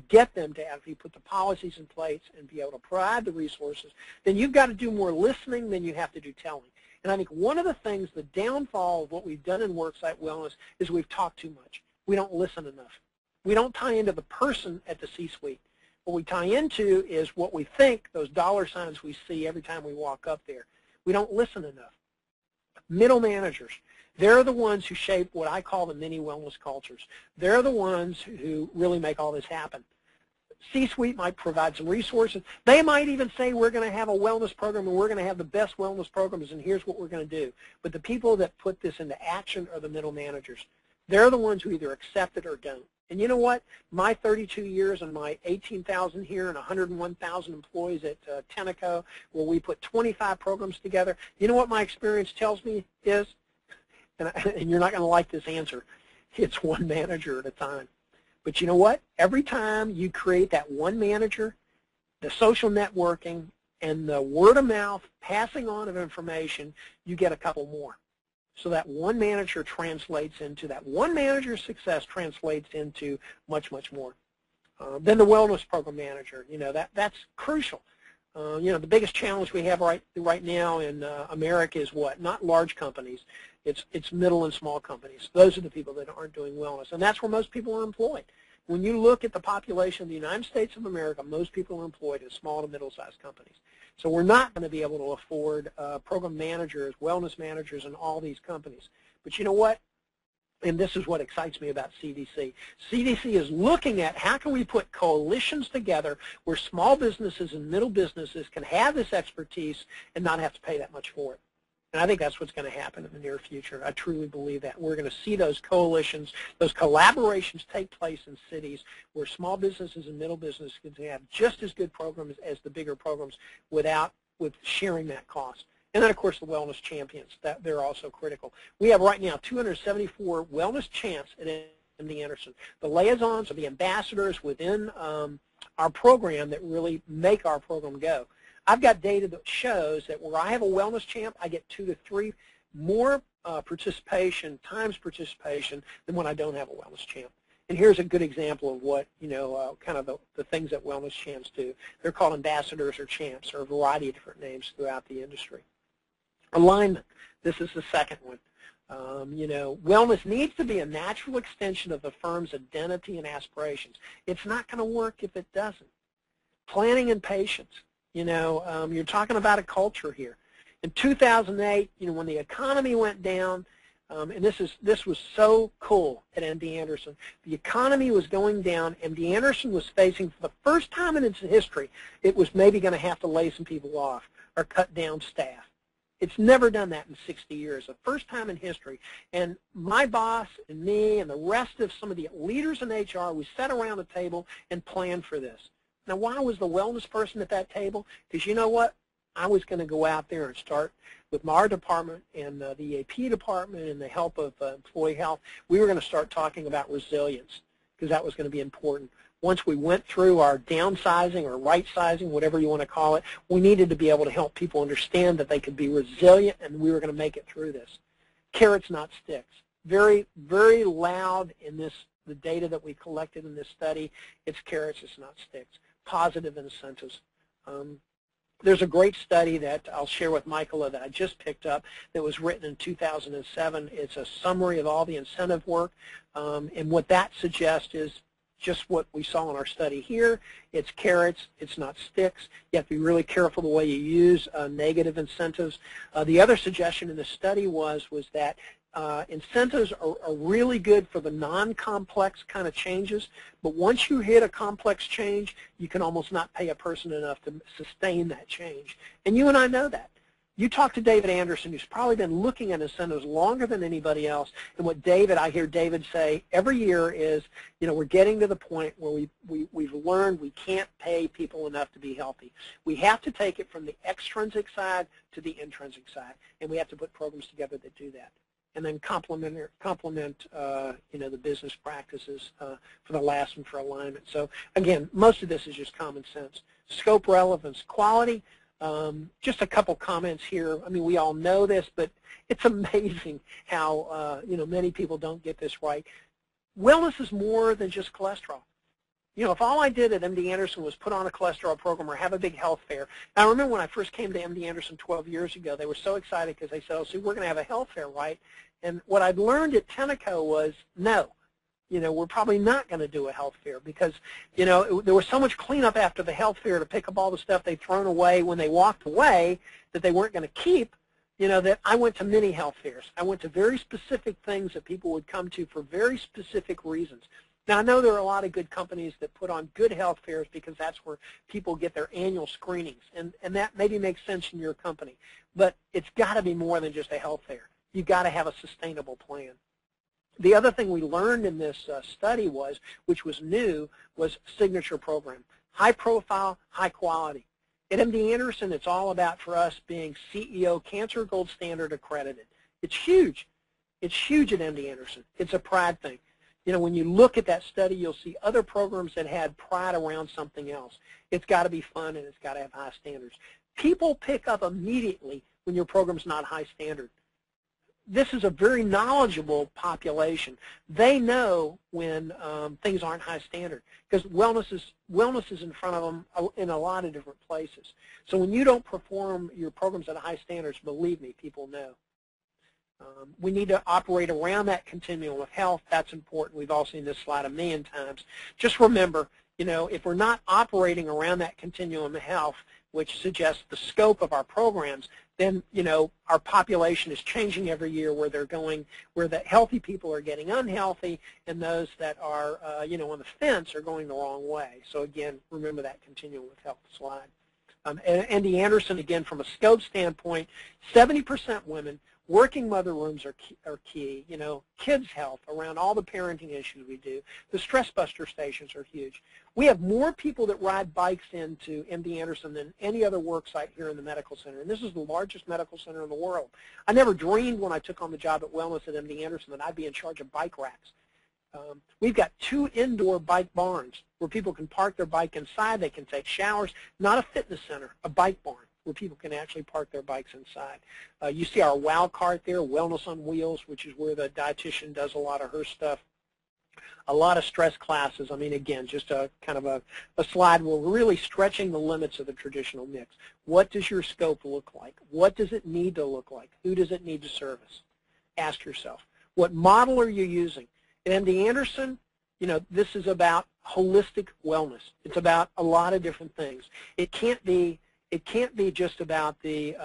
get them to, after you put the policies in place and be able to provide the resources? Then you've got to do more listening than you have to do telling. And I think one of the things, the downfall of what we've done in Worksite Wellness is we've talked too much. We don't listen enough. We don't tie into the person at the C-suite. What we tie into is what we think, those dollar signs we see every time we walk up there. We don't listen enough. Middle managers, they're the ones who shape what I call the mini wellness cultures. They're the ones who really make all this happen. C-suite might provide some resources. They might even say we're going to have a wellness program and we're going to have the best wellness programs and here's what we're going to do. But the people that put this into action are the middle managers. They're the ones who either accept it or don't. And you know what? My 32 years and my 18,000 here and 101,000 employees at Tenneco, where we put 25 programs together, you know what my experience tells me is, and you're not going to like this answer, it's one manager at a time. But you know what? Every time you create that one manager, the social networking, and the word of mouth, passing on of information, you get a couple more. So that one manager translates into, that one manager's success translates into much, much more. Then the wellness program manager, that's crucial. The biggest challenge we have right now in America is what? Not large companies. It's middle and small companies. Those are the people that aren't doing wellness, and that's where most people are employed. When you look at the population of the United States of America, most people are employed in small to middle-sized companies. So we're not going to be able to afford program managers, wellness managers in all these companies. But you know what? And this is what excites me about CDC. CDC is looking at how can we put coalitions together where small businesses and middle businesses can have this expertise and not have to pay that much for it. And I think that's what's going to happen in the near future. I truly believe that. We're going to see those coalitions, those collaborations take place in cities where small businesses and middle businesses can have just as good programs as the bigger programs with sharing that cost. And then, of course, the wellness champions, they're also critical. We have right now 274 wellness champs at MD Anderson. The liaisons are the ambassadors within our program that really make our program go. I've got data that shows that where I have a wellness champ, I get 2 to 3 more participation than when I don't have a wellness champ. And here's a good example of what, kind of the things that wellness champs do. They're called ambassadors or champs, or a variety of different names throughout the industry. Alignment, this is the second one. Wellness needs to be a natural extension of the firm's identity and aspirations. It's not going to work if it doesn't. Planning and patience. You're talking about a culture here. In 2008, when the economy went down, and this was so cool at MD Anderson. The economy was going down. MD Anderson was facing, for the first time in its history, it was maybe going to have to lay some people off or cut down staff. It's never done that in 60 years, the first time in history. And my boss and me and the rest of some of the leaders in HR, we sat around the table and planned for this. Now, why was the wellness person at that table? Because you know what? I was going to go out there and start with our department and the EAP department and the help of employee health. We were going to start talking about resilience because that was going to be important. Once we went through our downsizing or right-sizing, whatever you want to call it, we needed to be able to help people understand that they could be resilient, and we were going to make it through this. Carrots, not sticks. Very, very loud in the data that we collected in this study. It's carrots, it's not sticks. Positive incentives. There's a great study that I'll share with Michaela that I just picked up that was written in 2007. It's a summary of all the incentive work, and what that suggests is just what we saw in our study here. It's carrots, it's not sticks. You have to be really careful the way you use negative incentives. The other suggestion in the study was that incentives are really good for the non-complex kind of changes, but once you hit a complex change, you can almost not pay a person enough to sustain that change. And you and I know that. You talk to David Anderson, who's probably been looking at incentives longer than anybody else, and what I hear David say every year is, we're getting to the point where we've learned we can't pay people enough to be healthy. We have to take it from the extrinsic side to the intrinsic side, and we have to put programs together that do that. And then complement the business practices for the last one for alignment. So again, most of this is just common sense. Scope, relevance, quality. Just a couple comments here. I mean, we all know this, but it's amazing how many people don't get this right. Wellness is more than just cholesterol. If all I did at MD Anderson was put on a cholesterol program or have a big health fair. Now, I remember when I first came to MD Anderson 12 years ago, they were so excited because they said, "Oh, so we're going to have a health fair, right?" And what I'd learned at Tenneco was no. We're probably not going to do a health fair because, there was so much cleanup after the health fair to pick up all the stuff they'd thrown away when they walked away that they weren't going to keep, that I went to many health fairs. I went to very specific things that people would come to for very specific reasons. Now, I know there are a lot of good companies that put on good health fairs because that's where people get their annual screenings, and that maybe makes sense in your company. But it's got to be more than just a health fair. You've got to have a sustainable plan. The other thing we learned in this study which was new, was signature program. High profile, high quality. At MD Anderson, it's all about, for us, being CEO Cancer Gold Standard accredited. It's huge. It's huge at MD Anderson. It's a pride thing. when you look at that study, you'll see other programs that had pride around something else. It's got to be fun and it's got to have high standards. People pick up immediately when your program's not high standard. This is a very knowledgeable population. They know when things aren't high standard because wellness is in front of them in a lot of different places. So when you don't perform your programs at high standards, believe me, people know. We need to operate around that continuum of health. That's important. We've all seen this slide a million times. Just remember, if we're not operating around that continuum of health, which suggests the scope of our programs, then our population is changing every year where they're going, where the healthy people are getting unhealthy, and those that are on the fence are going the wrong way. So again, remember that continuum of health slide. Andy Anderson, again, from a scope standpoint, 70% women. Working mother rooms are key. Kids' health around all the parenting issues we do. The stress buster stations are huge. We have more people that ride bikes into MD Anderson than any other work site here in the medical center, and this is the largest medical center in the world. I never dreamed when I took on the job at Wellness at MD Anderson that I'd be in charge of bike racks. We've got 2 indoor bike barns where people can park their bike inside. They can take showers. Not a fitness center, a bike barn, where people can actually park their bikes inside. You see our WOW cart there, Wellness on Wheels, which is where the dietitian does a lot of her stuff. A lot of stress classes. I mean, again, just a kind of a slide where we're really stretching the limits of the traditional mix. What does your scope look like? What does it need to look like? Who does it need to service? Ask yourself. What model are you using? At MD Anderson, this is about holistic wellness. It's about a lot of different things. It can't be just about the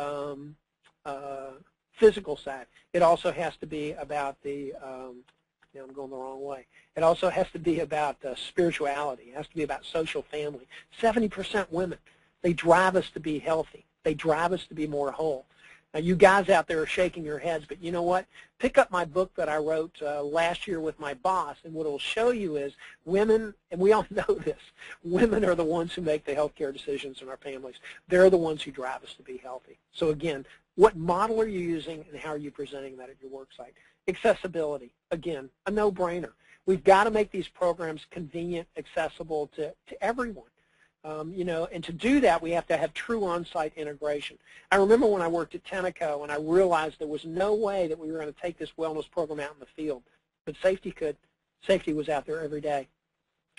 physical side. It also has to be about the, I'm going the wrong way. It also has to be about spirituality. It has to be about social family. 70% women. They drive us to be healthy. They drive us to be more whole. Now, you guys out there are shaking your heads, but you know what? Pick up my book that I wrote last year with my boss, and what it will show you is women, and we all know this, women are the ones who make the healthcare decisions in our families. They're the ones who drive us to be healthy. So again, what model are you using and how are you presenting that at your work site? Accessibility, again, a no-brainer. We've got to make these programs convenient, accessible to everyone. And to do that, we have to have true on-site integration. I remember when I worked at Tenneco, and I realized there was no way that we were going to take this wellness program out in the field, but safety could. Safety was out there every day.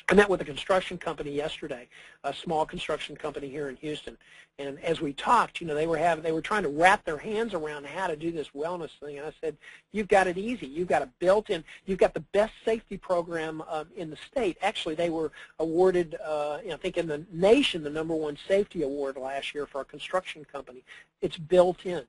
I met with a construction company yesterday, a small construction company here in Houston, and as we talked, they were trying to wrap their hands around how to do this wellness thing, and I said, you've got it easy. You've got a built-in, you've got the best safety program in the state. Actually, they were awarded, I think in the nation, the #1 safety award last year for a construction company. It's built in.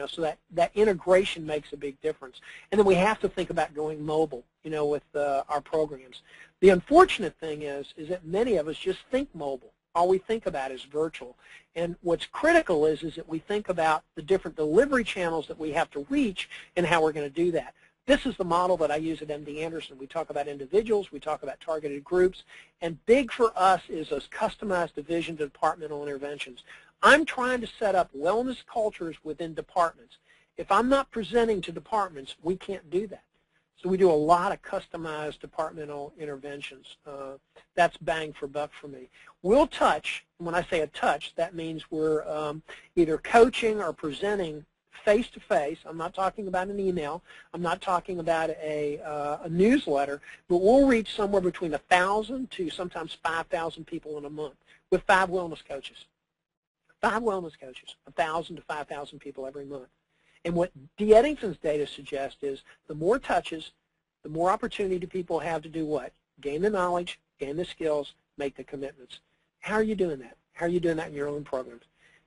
So that integration makes a big difference. And then we have to think about going mobile, with our programs. The unfortunate thing is that many of us just think mobile. All we think about is virtual. And what's critical is that we think about the different delivery channels that we have to reach and how we're going to do that. This is the model that I use at MD Anderson. We talk about individuals, we talk about targeted groups, and big for us is those customized division to departmental interventions. I'm trying to set up wellness cultures within departments. If I'm not presenting to departments, we can't do that. So we do a lot of customized departmental interventions. That's bang for buck for me. We'll touch, when I say a touch, that means we're either coaching or presenting face-to-face. I'm not talking about an email. I'm not talking about a newsletter, but we'll reach somewhere between 1,000 to sometimes 5,000 people in a month with 5 wellness coaches. 5 wellness coaches, 1,000 to 5,000 people every month. And what D. Eddington's data suggests is the more touches, the more opportunity people have to do what? Gain the knowledge, gain the skills, make the commitments. How are you doing that? How are you doing that in your own programs?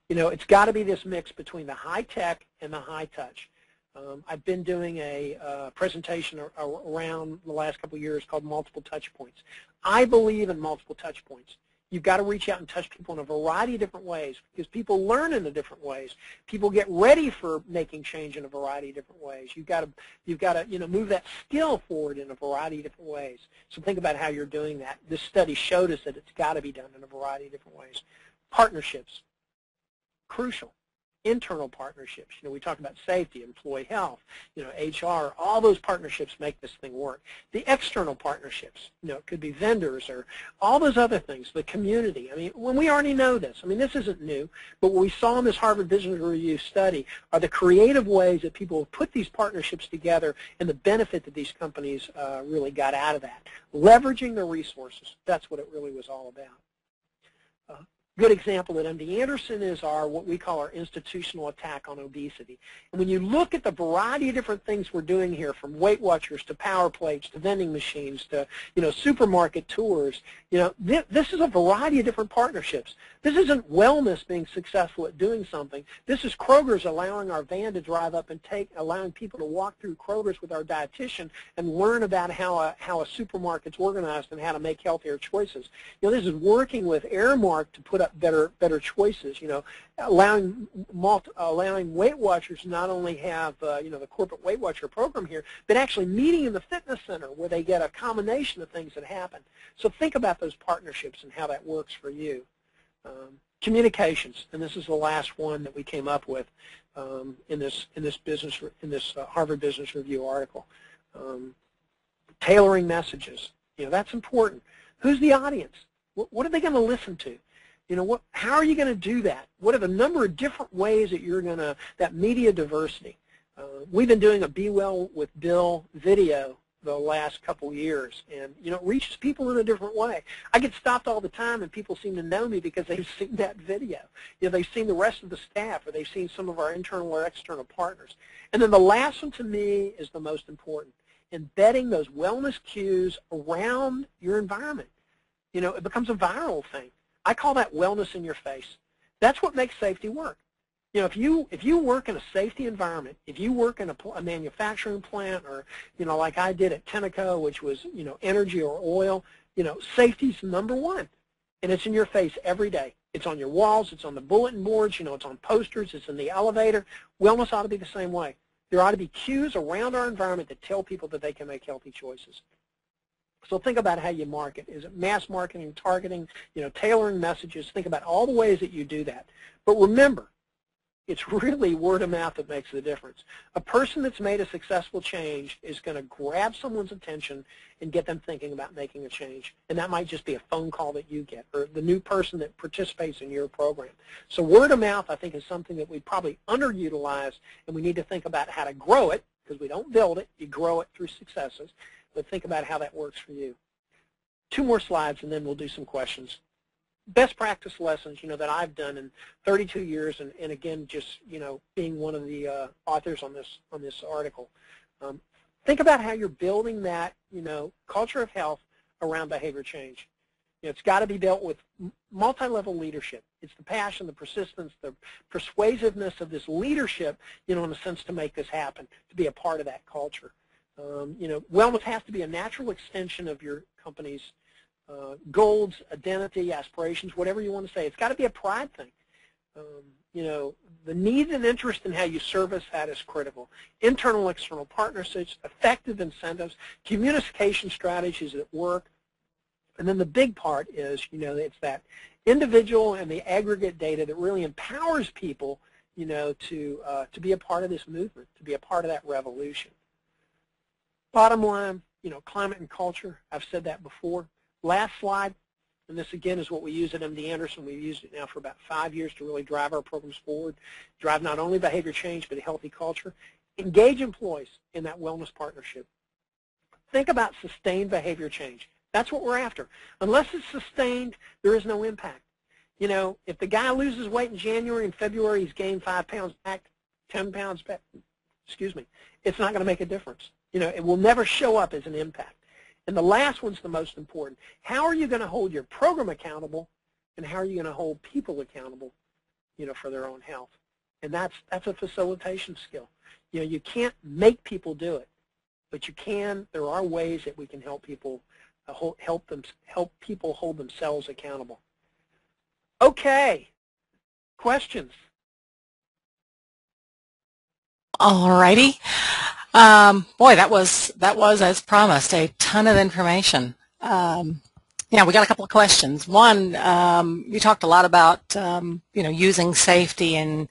It's got to be this mix between the high tech and the high touch. I've been doing a presentation around the last couple of years called multiple touch points. I believe in multiple touch points. You've got to reach out and touch people in a variety of different ways because people learn in the different ways. People get ready for making change in a variety of different ways. You've got to move that skill forward in a variety of different ways. So think about how you're doing that. This study showed us that it's got to be done in a variety of different ways. Partnerships, crucial. Internal partnerships, we talk about safety, employee health, HR, all those partnerships make this thing work. The external partnerships, it could be vendors or all those other things, the community. I mean, when we already know this, I mean, this isn't new, but what we saw in this Harvard Business Review study are the creative ways that people have put these partnerships together and the benefit that these companies really got out of that. Leveraging the resources, that's what it really was all about. Good example at MD Anderson is what we call our institutional attack on obesity. And when you look at the variety of different things we're doing here, from Weight Watchers to power plates to vending machines to supermarket tours, this is a variety of different partnerships. This isn't wellness being successful at doing something. This is Kroger's allowing our van to drive up and allowing people to walk through Kroger's with our dietitian and learn about how a supermarket's organized and how to make healthier choices. This is working with Airmark to put up better choices. Allowing Weight Watchers to not only have the corporate Weight Watcher program here, but actually meeting in the fitness center where they get a combination of things that happen. So think about those partnerships and how that works for you. Communications, and this is the last one that we came up with in this Harvard Business Review article. Tailoring messages, that's important. Who's the audience? What are they going to listen to? How are you going to do that? What are the number of different ways that you're going to, that media diversity? We've been doing a Be Well with Bill video the last couple years, and it reaches people in a different way. I get stopped all the time and people seem to know me because they've seen that video. They've seen the rest of the staff, or they've seen some of our internal or external partners. And then the last one to me is the most important, embedding those wellness cues around your environment. It becomes a viral thing. I call that wellness in your face. That's what makes safety work. If you work in a safety environment, if you work in a manufacturing plant, or like I did at Tenneco, which was energy or oil, safety's number one, and it's in your face every day. It's on your walls, it's on the bulletin boards, it's on posters, it's in the elevator. Wellness ought to be the same way. There ought to be cues around our environment that tell people that they can make healthy choices. So think about how you market. Is it mass marketing, targeting, tailoring messages? Think about all the ways that you do that. But remember, it's really word of mouth that makes the difference. A person that's made a successful change is going to grab someone's attention and get them thinking about making a change. And that might just be a phone call that you get, or the new person that participates in your program. So word of mouth, I think, is something that we probably underutilize, and we need to think about how to grow it, because we don't build it, you grow it through successes. But think about how that works for you. 2 more slides, and then we'll do some questions. Best practice lessons, that I've done in 32 years, and again, just, being one of the authors on this article. Think about how you're building that, culture of health around behavior change. It's got to be built with multi-level leadership. It's the passion, the persistence, the persuasiveness of this leadership, in a sense, to make this happen, to be a part of that culture. Wellness has to be a natural extension of your company's goals, identity, aspirations, whatever you want to say. It's got to be a pride thing. The need and interest in how you service that is critical. Internal, external partnerships, effective incentives, communication strategies that work. And then the big part is, it's that individual and the aggregate data that really empowers people, to be a part of this movement, to be a part of that revolution. Bottom line, climate and culture. I've said that before. Last slide, and this again is what we use at MD Anderson. We've used it now for about 5 years to really drive our programs forward, drive not only behavior change but a healthy culture. Engage employees in that wellness partnership. Think about sustained behavior change. That's what we're after. Unless it's sustained, there is no impact. If the guy loses weight in January and February, he's gained 5 pounds back, 10 pounds back, it's not going to make a difference. It will never show up as an impact. And the last one's the most important. How are you going to hold your program accountable, and how are you going to hold people accountable, for their own health? And that's a facilitation skill. You can't make people do it, but there are ways that we can help people help people hold themselves accountable. Okay, questions? All righty. Boy, that was as promised, a ton of information. Yeah, we got a couple of questions. One, you talked a lot about using safety and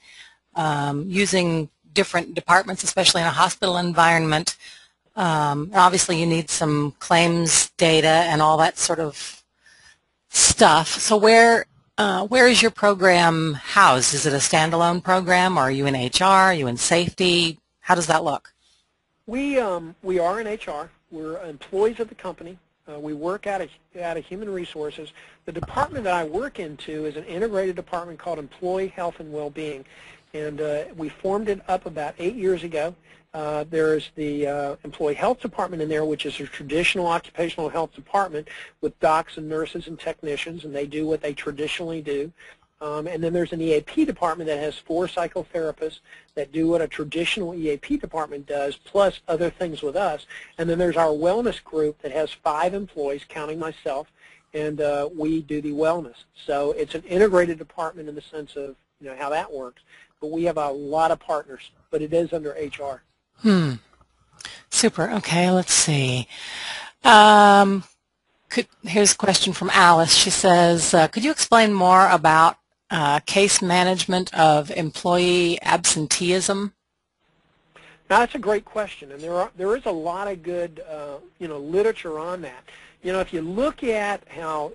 using different departments, especially in a hospital environment. Obviously, you need some claims data and all that sort of stuff. So where is your program housed? Is it a standalone program, or are you in HR? Are you in safety? How does that look? We are in HR. We're employees of the company. We work out of human resources. The department that I work into is an integrated department called Employee Health and Well-Being, and we formed it up about 8 years ago. There's the Employee Health Department in there, which is a traditional occupational health department with docs and nurses and technicians, and they do what they traditionally do. And then there's an EAP department that has 4 psychotherapists that do what a traditional EAP department does, plus other things with us. And then there's our wellness group that has 5 employees, counting myself, and we do the wellness. So it's an integrated department in the sense of how that works. But we have a lot of partners, but it is under HR. Super. Okay, let's see. Here's a question from Alice. She says, could you explain more about case management of employee absenteeism? Now, that's a great question, and there is a lot of good literature on that. If you look at how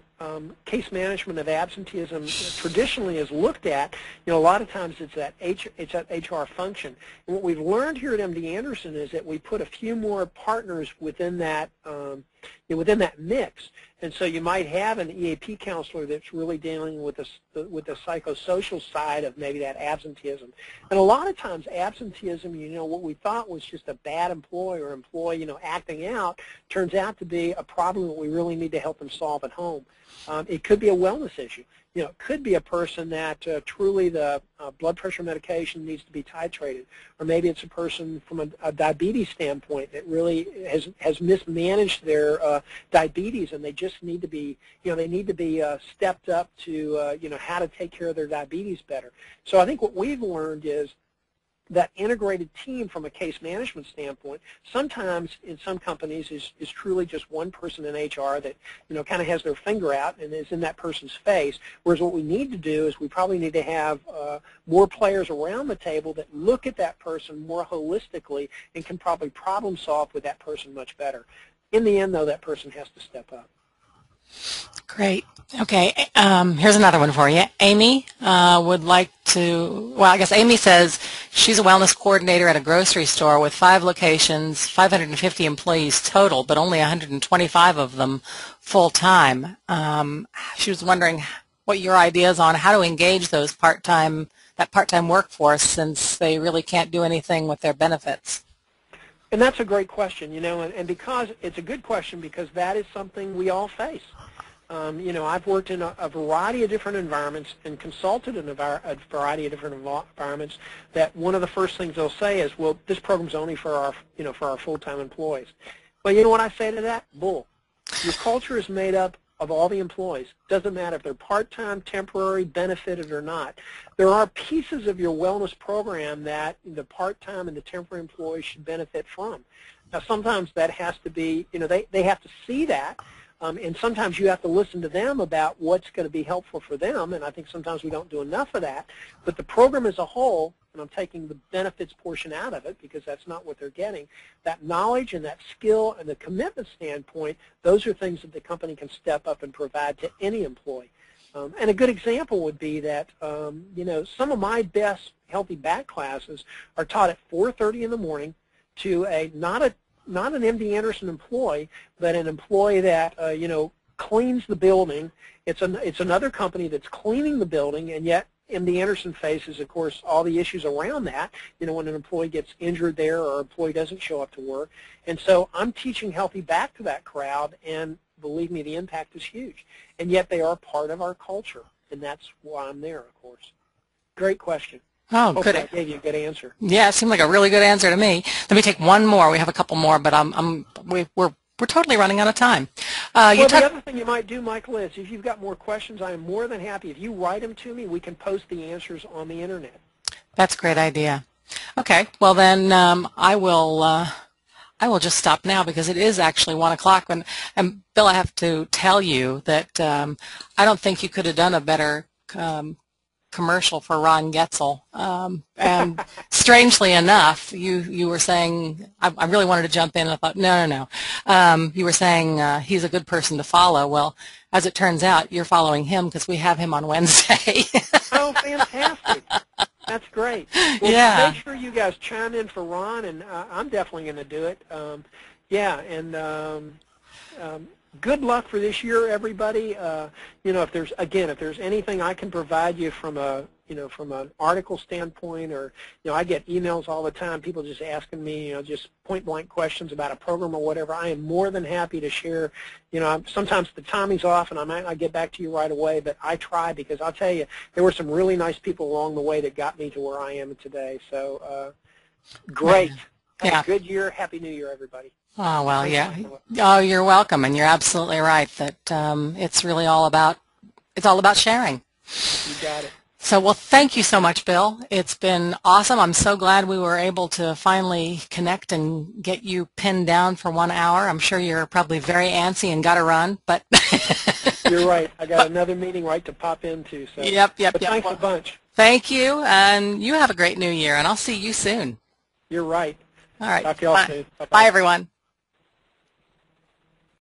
case management of absenteeism traditionally is looked at, a lot of times it's that HR function. And what we've learned here at MD Anderson is that we put a few more partners within that mix. And so you might have an EAP counselor that's really dealing with the psychosocial side of maybe that absenteeism. And a lot of times absenteeism, what we thought was just a bad employee or employee, acting out, turns out to be a problem that we really need to help them solve at home. It could be a wellness issue. It could be a person that truly the blood pressure medication needs to be titrated, or maybe it's a person from a diabetes standpoint that really has mismanaged their diabetes, and they just need to be, stepped up to, how to take care of their diabetes better. So I think what we've learned is that integrated team from a case management standpoint sometimes in some companies is truly just one person in HR that kind of has their finger out and is in that person's face, whereas what we need to do is we probably need to have more players around the table that look at that person more holistically and can probably problem solve with that person much better. In the end, though, that person has to step up. Great. Okay, here's another one for you. Amy would like to, well, I guess Amy says she's a wellness coordinator at a grocery store with 5 locations, 550 employees total, but only 125 of them full-time. She was wondering what your ideas on how to engage those that part-time workforce, since they really can't do anything with their benefits. And that's a great question, and because it's a good question because that is something we all face. I've worked in a variety of different environments and consulted in a variety of different environments that one of the first things they'll say is, well, this program's only for our full-time employees. Well, you know what I say to that? Bull. Your culture is made up of all the employees. Doesn't matter if they're part-time, temporary, benefited or not. There are pieces of your wellness program that the part-time and the temporary employees should benefit from. Now, sometimes that has to be, they have to see that. And sometimes you have to listen to them about what's going to be helpful for them, and I think sometimes we don't do enough of that. But the program as a whole, and I'm taking the benefits portion out of it because that's not what they're getting, that knowledge and that skill and the commitment standpoint, those are things that the company can step up and provide to any employee. And a good example would be that, some of my best Healthy Back classes are taught at 4:30 in the morning to not an MD Anderson employee, but an employee that cleans the building. It's another company that's cleaning the building, and yet MD Anderson faces, of course, all the issues around that. When an employee gets injured there or an employee doesn't show up to work, and so I'm teaching Healthy Back to that crowd, and believe me, the impact is huge. And yet they are part of our culture, and that's why I'm there, of course. Great question. Oh, good. I gave you a good answer. Yeah, it seemed like a really good answer to me. Let me take one more. We have a couple more, but we're totally running out of time. Well, the other thing you might do, Michael, is if you've got more questions, I am more than happy. If you write them to me, we can post the answers on the internet. That's a great idea. Okay, well then I will just stop now because it is actually 1 o'clock. And Bill, I have to tell you that I don't think you could have done a better commercial for Ron Goetzel. And strangely enough, you were saying, I really wanted to jump in, and I thought, no. You were saying he's a good person to follow. Well, as it turns out, you're following him because we have him on Wednesday. Oh, fantastic. That's great. Well, yeah. Make sure you guys chime in for Ron, and I'm definitely going to do it. Good luck for this year, everybody. If there's anything I can provide you from from an article standpoint, or I get emails all the time, people just asking me, just point blank questions about a program or whatever. I am more than happy to share. Sometimes the timing's off, and I might not get back to you right away, but I try, because I'll tell you, there were some really nice people along the way that got me to where I am today. So great. Have a good year. Happy New Year, everybody. Oh, well, yeah. Oh, you're welcome, and you're absolutely right that it's all about sharing. You got it. So, well, thank you so much, Bill. It's been awesome. I'm so glad we were able to finally connect and get you pinned down for 1 hour. I'm sure you're probably very antsy and got to run, but you're right. I got another meeting right to pop into. So. Yep. Thanks a bunch. Thank you, and you have a great new year, and I'll see you soon. You're right. All right. Talk to you all soon. Bye-bye. Bye, everyone.